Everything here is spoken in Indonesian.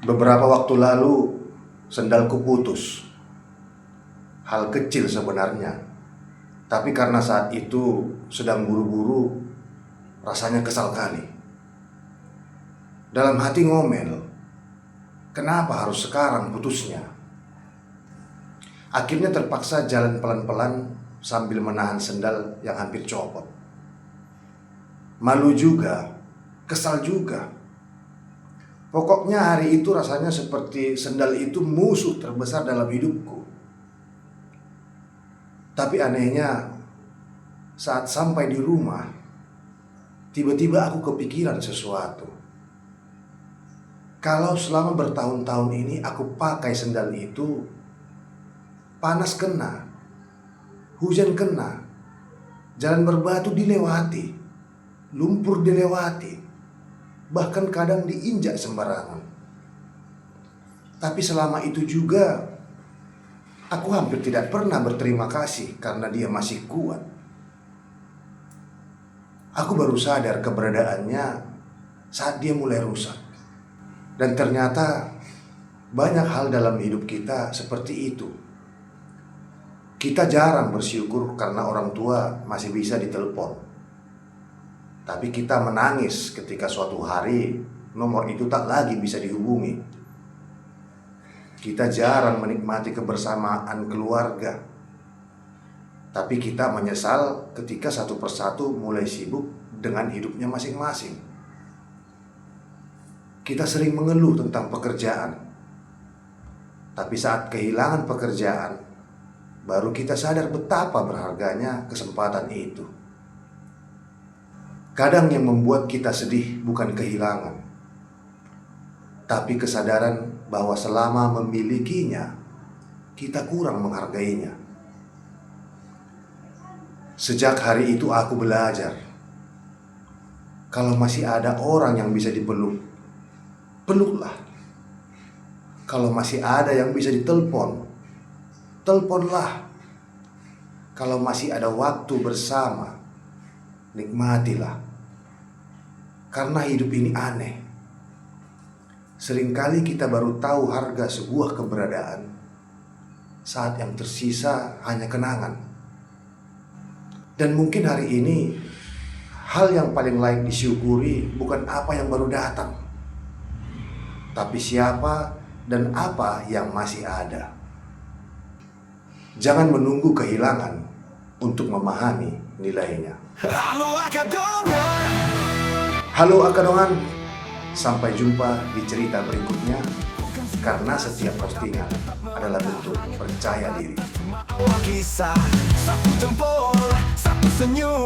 Beberapa waktu lalu sendalku putus. Hal kecil sebenarnya, tapi karena saat itu sedang buru-buru, rasanya kesal kali. Dalam hati ngomel, kenapa harus sekarang putusnya? Akhirnya terpaksa jalan pelan-pelan sambil menahan sendal yang hampir copot. Malu juga, kesal juga. Pokoknya hari itu rasanya seperti sendal itu musuh terbesar dalam hidupku. Tapi anehnya, saat sampai di rumah, tiba-tiba aku kepikiran sesuatu. Kalau selama bertahun-tahun ini aku pakai sendal itu, panas kena, hujan kena, jalan berbatu dilewati, lumpur dilewati, bahkan kadang diinjak sembarangan. Tapi selama itu juga aku hampir tidak pernah berterima kasih karena dia masih kuat. Aku baru sadar keberadaannya saat dia mulai rusak. Dan ternyata banyak hal dalam hidup kita seperti itu. Kita jarang bersyukur karena orang tua masih bisa ditelepon. Tapi kita menangis ketika suatu hari nomor itu tak lagi bisa dihubungi. Kita jarang menikmati kebersamaan keluarga. Tapi kita menyesal ketika satu persatu mulai sibuk dengan hidupnya masing-masing. Kita sering mengeluh tentang pekerjaan. Tapi saat kehilangan pekerjaan, baru kita sadar betapa berharganya kesempatan itu. Kadang yang membuat kita sedih bukan kehilangan, tapi kesadaran bahwa selama memilikinya, kita kurang menghargainya. Sejak hari itu aku belajar, kalau masih ada orang yang bisa dipeluk, peluklah. Kalau masih ada yang bisa ditelepon, teleponlah. Kalau masih ada waktu bersama, nikmatilah. Karena hidup ini aneh. Seringkali kita baru tahu harga sebuah keberadaan saat yang tersisa hanya kenangan. Dan mungkin hari ini hal yang paling layak disyukuri bukan apa yang baru datang, tapi siapa dan apa yang masih ada. Jangan menunggu kehilangan untuk memahami nilainya. Halo Akadongan. Sampai jumpa di cerita berikutnya, karena setiap postingan adalah bentuk percaya diri. Kisah satu jempol, satu senyum.